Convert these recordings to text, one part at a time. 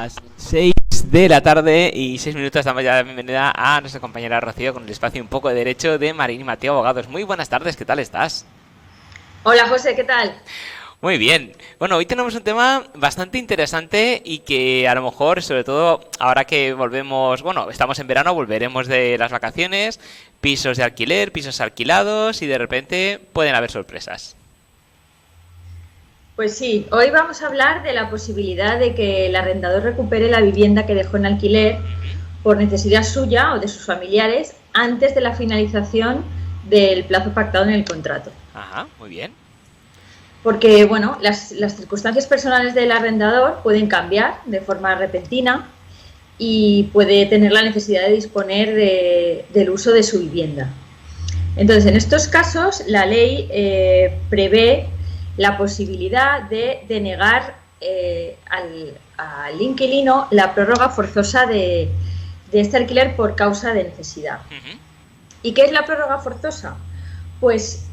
Las 6 de la tarde y 6 minutos damos ya la bienvenida a nuestra compañera Rocío con el espacio Un poco de Derecho de Marín y Mateo Abogados. Muy buenas tardes, ¿qué tal estás? Hola José, ¿qué tal? Muy bien. Bueno, hoy tenemos un tema bastante interesante y que a lo mejor, sobre todo ahora que volvemos, bueno, estamos en verano, volveremos de las vacaciones, pisos de alquiler, pisos alquilados y de repente pueden haber sorpresas. Pues sí, hoy vamos a hablar de la posibilidad de que el arrendador recupere la vivienda que dejó en alquiler Ujú. por necesidad suya o de sus familiares antes de la finalización del plazo pactado en el contrato. Ajá, muy bien. Porque, bueno, las circunstancias personales del arrendador pueden cambiar de forma repentina y puede tener la necesidad de disponer del uso de su vivienda. Entonces, en estos casos, la ley prevé la posibilidad de denegar al inquilino la prórroga forzosa de este alquiler por causa de necesidad. Ujú. ¿Y qué es la prórroga forzosa? Pues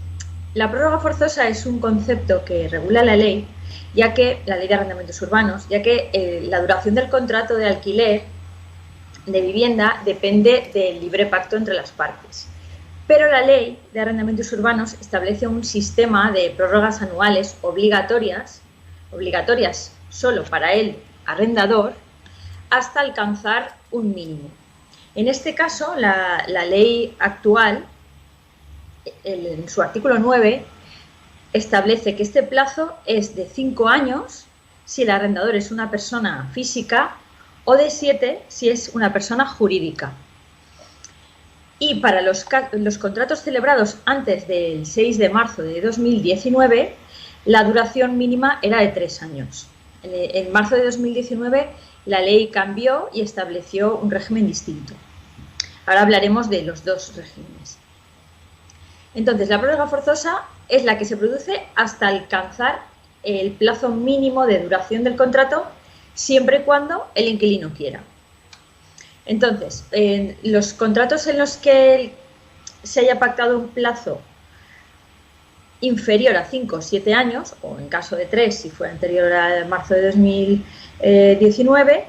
la prórroga forzosa es un concepto que regula la ley, ya que la ley de arrendamientos urbanos, ya que la duración del contrato de alquiler de vivienda depende del libre pacto entre las partes. Pero la ley de arrendamientos urbanos establece un sistema de prórrogas anuales obligatorias solo para el arrendador, hasta alcanzar un mínimo. En este caso, la ley actual, en su artículo 9, establece que este plazo es de 5 años si el arrendador es una persona física o de 7 si es una persona jurídica. Y para los contratos celebrados antes del 6 de marzo de 2019, la duración mínima era de 3 años. En marzo de 2019 la ley cambió y estableció un régimen distinto. Ahora hablaremos de los dos regímenes. Entonces, la prórroga forzosa es la que se produce hasta alcanzar el plazo mínimo de duración del contrato, siempre y cuando el inquilino quiera. Entonces, en los contratos en los que se haya pactado un plazo inferior a 5 o 7 años, o en caso de 3, si fue anterior a marzo de 2019,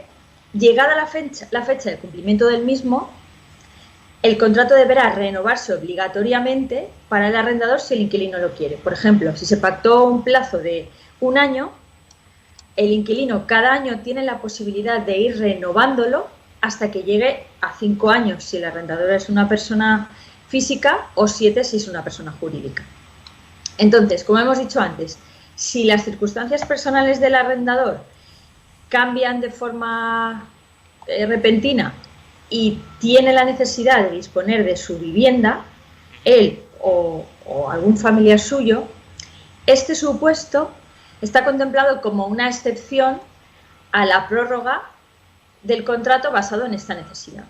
llegada la fecha de cumplimiento del mismo, el contrato deberá renovarse obligatoriamente para el arrendador si el inquilino lo quiere. Por ejemplo, si se pactó un plazo de un año, el inquilino cada año tiene la posibilidad de ir renovándolo hasta que llegue a 5 años si el arrendador es una persona física o 7 si es una persona jurídica. Entonces, como hemos dicho antes, si las circunstancias personales del arrendador cambian de forma repentina y tiene la necesidad de disponer de su vivienda, él o algún familiar suyo, este supuesto está contemplado como una excepción a la prórroga del contrato basado en esta necesidad.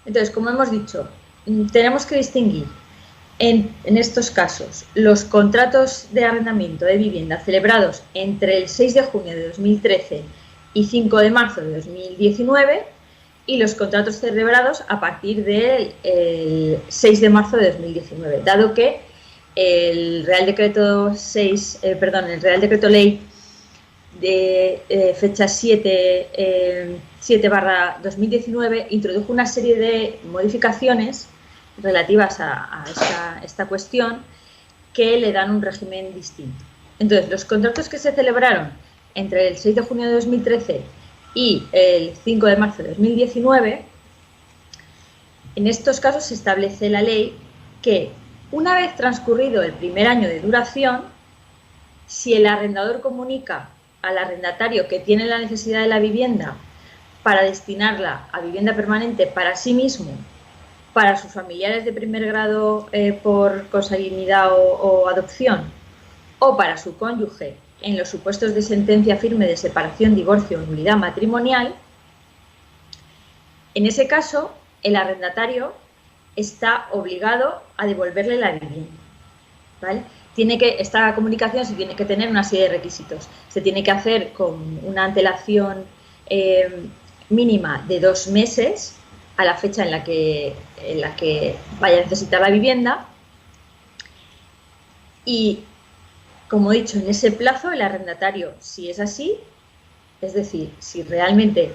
Entonces, como hemos dicho, tenemos que distinguir en estos casos los contratos de arrendamiento de vivienda celebrados entre el 6 de junio de 2013 y 5 de marzo de 2019 y los contratos celebrados a partir del 6 de marzo de 2019, dado que el Real Decreto Ley de fecha 7/2019 introdujo una serie de modificaciones relativas a esta cuestión que le dan un régimen distinto. Entonces, los contratos que se celebraron entre el 6 de junio de 2013 y el 5 de marzo de 2019, en estos casos se establece la ley que una vez transcurrido el primer año de duración, si el arrendador comunica al arrendatario que tiene la necesidad de la vivienda para destinarla a vivienda permanente para sí mismo, para sus familiares de primer grado por consanguinidad o adopción, o para su cónyuge en los supuestos de sentencia firme de separación, divorcio o nulidad matrimonial, en ese caso el arrendatario está obligado a devolverle la vivienda, ¿vale? Esta comunicación se tiene que tener una serie de requisitos. Se tiene que hacer con una antelación mínima de 2 meses a la fecha en la que vaya a necesitar la vivienda, y, como he dicho, en ese plazo el arrendatario, si es así, Es decir, si realmente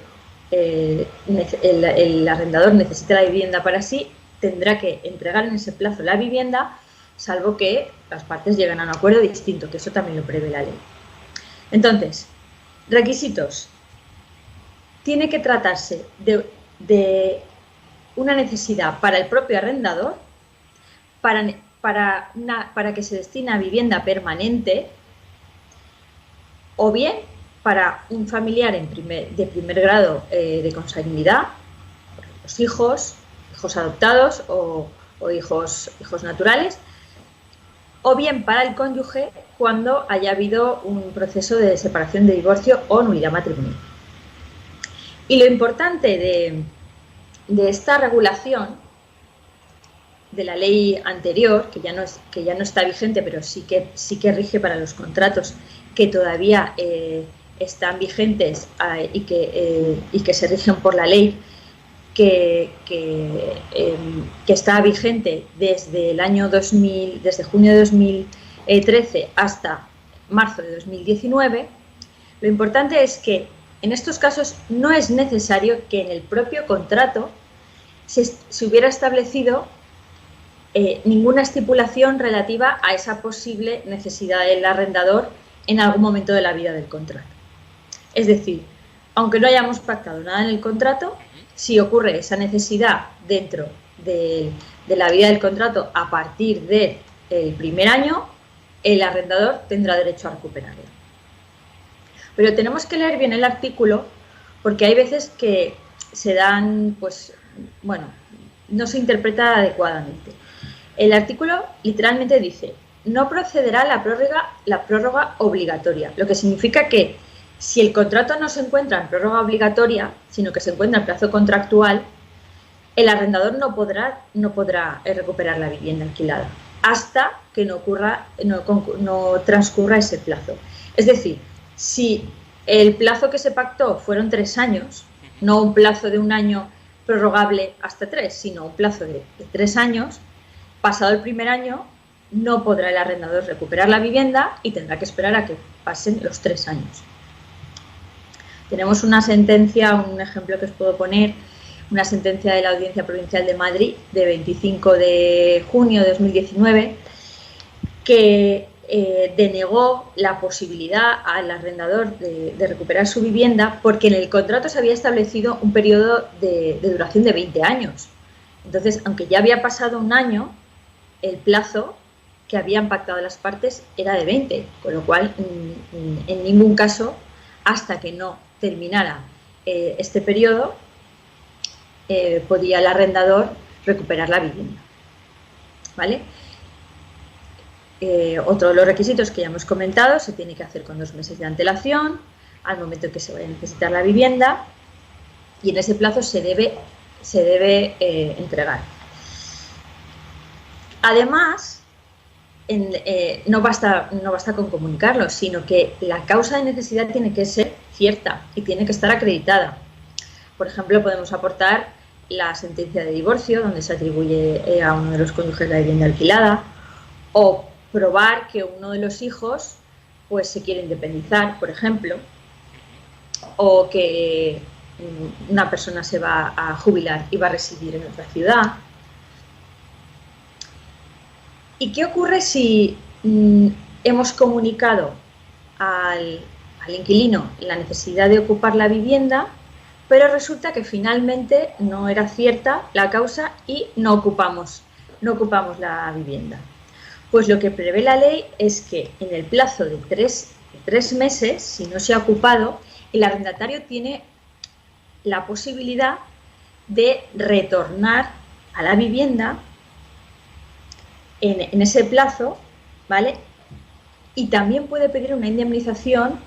el arrendador necesita la vivienda para sí, tendrá que entregar en ese plazo la vivienda, salvo que las partes lleguen a un acuerdo distinto, que eso también lo prevé la ley. Entonces, requisitos. Tiene que tratarse de una necesidad para el propio arrendador, para que se destine a vivienda permanente, o bien para un familiar de primer grado de consanguinidad, los hijos adoptados o hijos naturales, o bien para el cónyuge cuando haya habido un proceso de separación, de divorcio o nulidad matrimonial. Y lo importante de esta regulación de la ley anterior, que ya no está vigente, pero sí que rige para los contratos que todavía están vigentes y que se rigen por la ley, que está vigente desde el año 2000, desde junio de 2013 hasta marzo de 2019. Lo importante es que en estos casos no es necesario que en el propio contrato se hubiera establecido ninguna estipulación relativa a esa posible necesidad del arrendador en algún momento de la vida del contrato. Es decir, aunque no hayamos pactado nada en el contrato, si ocurre esa necesidad dentro de la vida del contrato a partir del primer año, el arrendador tendrá derecho a recuperarlo. Pero tenemos que leer bien el artículo, porque hay veces que se dan, no se interpreta adecuadamente. El artículo literalmente dice: no procederá la prórroga obligatoria, lo que significa que si el contrato no se encuentra en prórroga obligatoria, sino que se encuentra en plazo contractual, el arrendador no podrá recuperar la vivienda alquilada hasta que no transcurra ese plazo. Es decir, si el plazo que se pactó fueron 3 años, no un plazo de 1 año prorrogable hasta 3, sino un plazo de 3 años, pasado el primer año, no podrá el arrendador recuperar la vivienda y tendrá que esperar a que pasen los 3 años. Tenemos una sentencia, un ejemplo que os puedo poner, una sentencia de la Audiencia Provincial de Madrid de 25 de junio de 2019 que denegó la posibilidad al arrendador de recuperar su vivienda porque en el contrato se había establecido un periodo de duración de 20 años. Entonces, aunque ya había pasado 1 año, el plazo que habían pactado las partes era de 20, con lo cual en ningún caso, hasta que no terminara este periodo, podía el arrendador recuperar la vivienda. ¿Vale? Otro de los requisitos que ya hemos comentado: se tiene que hacer con 2 meses de antelación al momento en que se vaya a necesitar la vivienda, y en ese plazo se debe entregar. Además, no basta con comunicarlo, sino que la causa de necesidad tiene que ser cierta y tiene que estar acreditada. Por ejemplo, podemos aportar la sentencia de divorcio, donde se atribuye a uno de los cónyuges la vivienda alquilada, o probar que uno de los hijos se quiere independizar, por ejemplo, o que una persona se va a jubilar y va a residir en otra ciudad. ¿Y qué ocurre si hemos comunicado al inquilino la necesidad de ocupar la vivienda, pero resulta que finalmente no era cierta la causa y no ocupamos la vivienda? Pues lo que prevé la ley es que en el plazo de 3 meses, si no se ha ocupado, el arrendatario tiene la posibilidad de retornar a la vivienda en ese plazo, ¿vale? Y también puede pedir una indemnización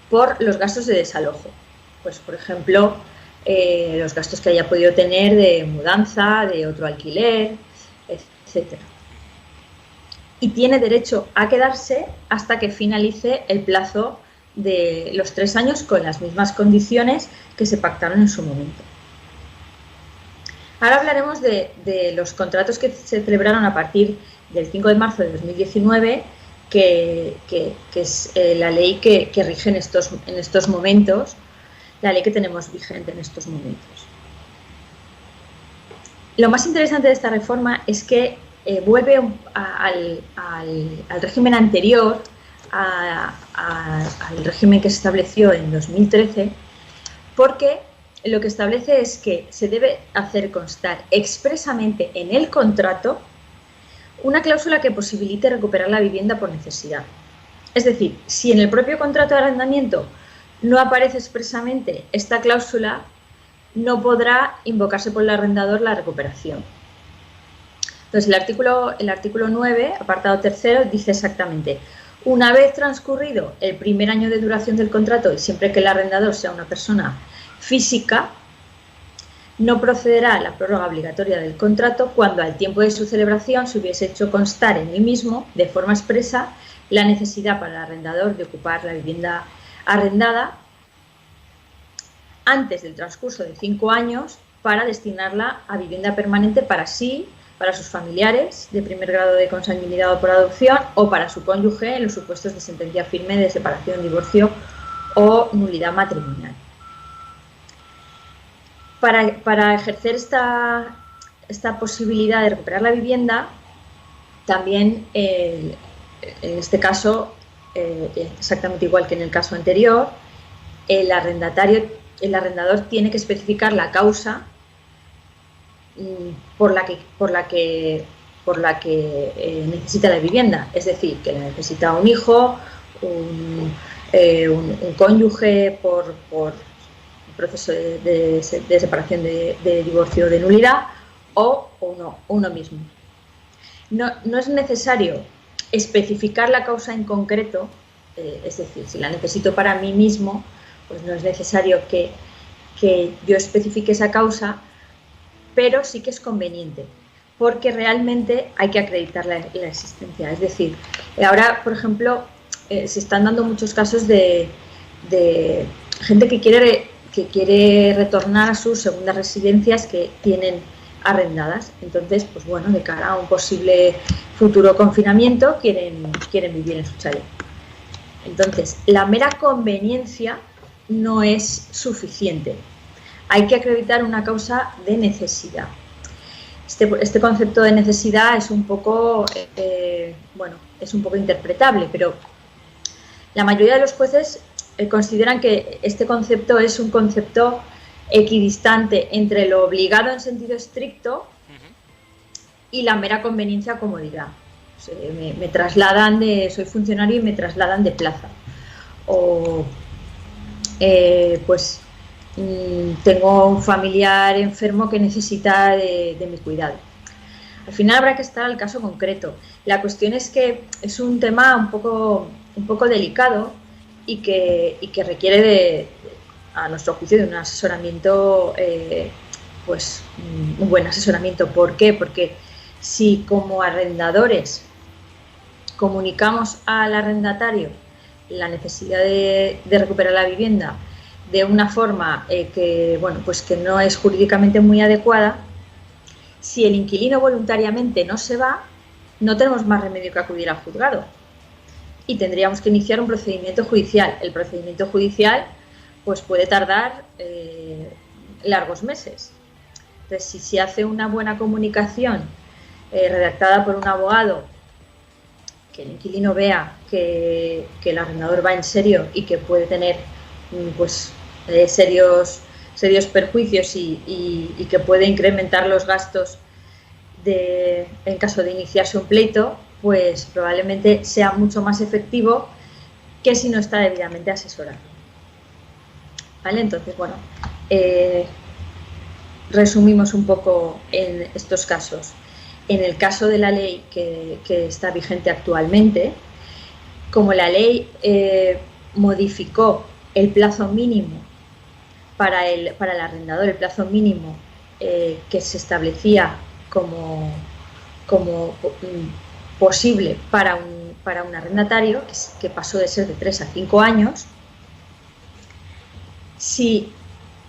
por los gastos de desalojo. Pues, por ejemplo, los gastos que haya podido tener de mudanza, de otro alquiler, etc. Y tiene derecho a quedarse hasta que finalice el plazo de los 3 años con las mismas condiciones que se pactaron en su momento. Ahora hablaremos de los contratos que se celebraron a partir del 5 de marzo de 2019, que es la ley que rige en estos momentos, la ley que tenemos vigente en estos momentos. Lo más interesante de esta reforma es que vuelve al régimen anterior, al régimen que se estableció en 2013, porque lo que establece es que se debe hacer constar expresamente en el contrato una cláusula que posibilite recuperar la vivienda por necesidad. Es decir, si en el propio contrato de arrendamiento no aparece expresamente esta cláusula, no podrá invocarse por el arrendador la recuperación. Entonces, el artículo 9, apartado tercero, dice exactamente: una vez transcurrido el primer año de duración del contrato, y siempre que el arrendador sea una persona física, no procederá a la prórroga obligatoria del contrato cuando al tiempo de su celebración se hubiese hecho constar en él mismo, de forma expresa, la necesidad para el arrendador de ocupar la vivienda arrendada antes del transcurso de 5 años para destinarla a vivienda permanente para sí, para sus familiares de primer grado de consanguinidad o por adopción, o para su cónyuge en los supuestos de sentencia firme de separación, divorcio o nulidad matrimonial. Para ejercer esta posibilidad de recuperar la vivienda, también en este caso, exactamente igual que en el caso anterior, el arrendador tiene que especificar la causa por la que necesita la vivienda, es decir, que necesita un hijo, un cónyuge por proceso de separación, de divorcio o de nulidad, o uno mismo. No es necesario especificar la causa en concreto, es decir, si la necesito para mí mismo, pues no es necesario que yo especifique esa causa, pero sí que es conveniente, porque realmente hay que acreditar la existencia. Es decir, ahora, por ejemplo, se están dando muchos casos de gente que quiere retornar a sus segundas residencias que tienen arrendadas. Entonces, pues bueno, de cara a un posible futuro confinamiento, quieren vivir en su chalet. Entonces, la mera conveniencia no es suficiente. Hay que acreditar una causa de necesidad. Este concepto de necesidad es un poco, es un poco interpretable, pero la mayoría de los jueces consideran que este concepto es un concepto equidistante entre lo obligado en sentido estricto y la mera conveniencia o comodidad. O sea, me trasladan soy funcionario y me trasladan de plaza. O tengo un familiar enfermo que necesita de mi cuidado. Al final habrá que estar al caso concreto. La cuestión es que es un tema un poco delicado y que requiere a nuestro juicio, de un asesoramiento, un buen asesoramiento. ¿Por qué? Porque si como arrendadores comunicamos al arrendatario la necesidad de recuperar la vivienda de una forma que no es jurídicamente muy adecuada, si el inquilino voluntariamente no se va, no tenemos más remedio que acudir al juzgado y tendríamos que iniciar un procedimiento judicial. El procedimiento judicial pues puede tardar largos meses. Entonces, si se hace una buena comunicación redactada por un abogado, que el inquilino vea que el arrendador va en serio y que puede tener serios perjuicios y que puede incrementar los gastos en caso de iniciarse un pleito, pues probablemente sea mucho más efectivo que si no está debidamente asesorado. ¿Vale? Entonces, resumimos un poco en estos casos. En el caso de la ley que está vigente actualmente, como la ley modificó el plazo mínimo para el arrendador, el plazo mínimo que se establecía como posible para un arrendatario, que pasó de ser de 3 a 5 años, si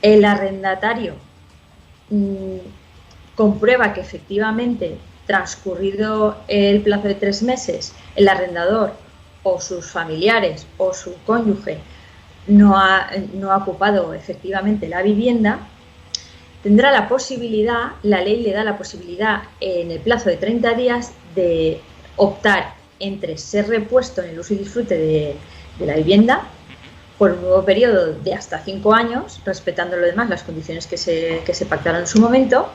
el arrendatario comprueba que efectivamente, transcurrido el plazo de 3 meses, el arrendador o sus familiares o su cónyuge no ha ocupado efectivamente la vivienda, tendrá la posibilidad, la ley le da la posibilidad en el plazo de 30 días de optar entre ser repuesto en el uso y disfrute de la vivienda por un nuevo periodo de hasta 5 años, respetando lo demás, las condiciones que se pactaron en su momento,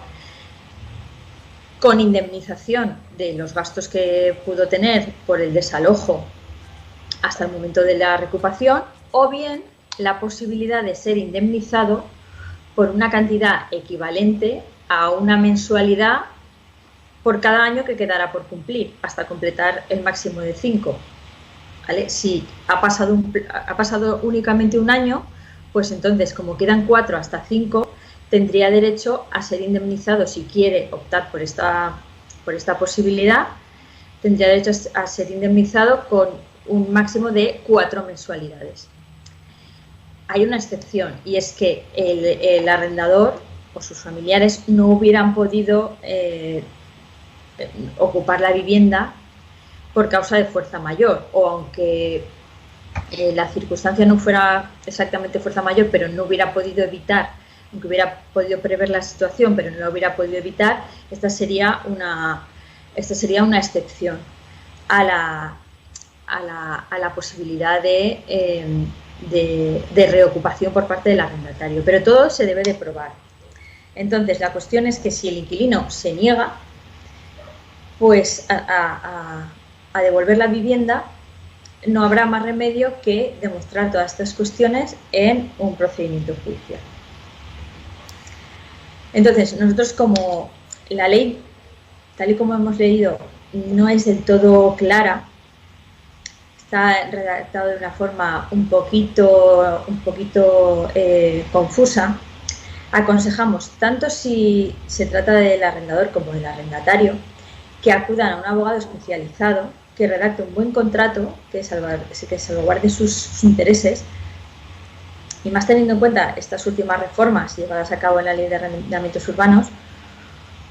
con indemnización de los gastos que pudo tener por el desalojo hasta el momento de la reocupación, o bien la posibilidad de ser indemnizado por una cantidad equivalente a una mensualidad por cada año que quedará por cumplir, hasta completar el máximo de 5. ¿Vale? Si ha pasado únicamente un año, pues entonces, como quedan 4 hasta 5, tendría derecho a ser indemnizado si quiere optar por esta posibilidad, tendría derecho a ser indemnizado con un máximo de 4 mensualidades. Hay una excepción, y es que el arrendador o sus familiares no hubieran podido ocupar la vivienda por causa de fuerza mayor, o aunque la circunstancia no fuera exactamente fuerza mayor, pero no hubiera podido evitar, aunque hubiera podido prever la situación, pero no la hubiera podido evitar, esta sería una excepción a la posibilidad de reocupación por parte del arrendatario. Pero todo se debe de probar. Entonces, la cuestión es que si el inquilino se niega, pues a devolver la vivienda, no habrá más remedio que demostrar todas estas cuestiones en un procedimiento judicial. Entonces, nosotros, como la ley, tal y como hemos leído, no es del todo clara, está redactado de una forma un poquito confusa, aconsejamos, tanto si se trata del arrendador como del arrendatario, que acudan a un abogado especializado que redacte un buen contrato que salvaguarde sus intereses, y más teniendo en cuenta estas últimas reformas llevadas a cabo en la Ley de Arrendamientos Urbanos,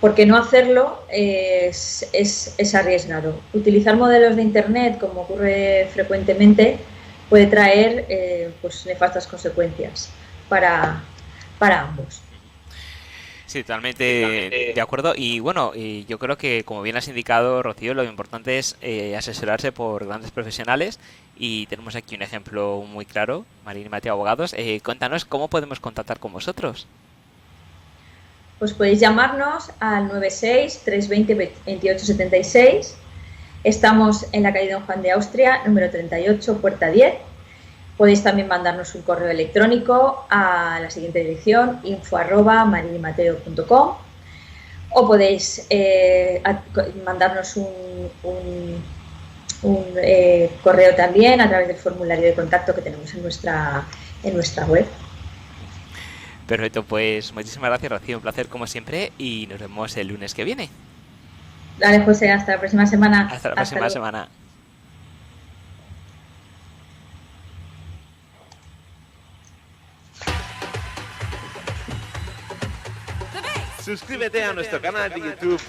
porque no hacerlo es arriesgado. Utilizar modelos de Internet, como ocurre frecuentemente, puede traer pues nefastas consecuencias para ambos. Sí, totalmente de acuerdo. Y bueno, yo creo que, como bien has indicado, Rocío, lo importante es asesorarse por grandes profesionales, y tenemos aquí un ejemplo muy claro, Marín y Mateo, abogados. Cuéntanos cómo podemos contactar con vosotros. Pues podéis llamarnos al 96-320-2876. Estamos en la calle Don Juan de Austria, número 38, puerta 10. Podéis también mandarnos un correo electrónico a la siguiente dirección, info@marinimateo.com, o podéis mandarnos un correo también a través del formulario de contacto que tenemos en nuestra web. Perfecto, pues muchísimas gracias, Rocío, un placer como siempre, y nos vemos el lunes que viene. Dale, José, hasta la próxima semana. Hasta la próxima semana. Suscríbete a nuestro canal de YouTube.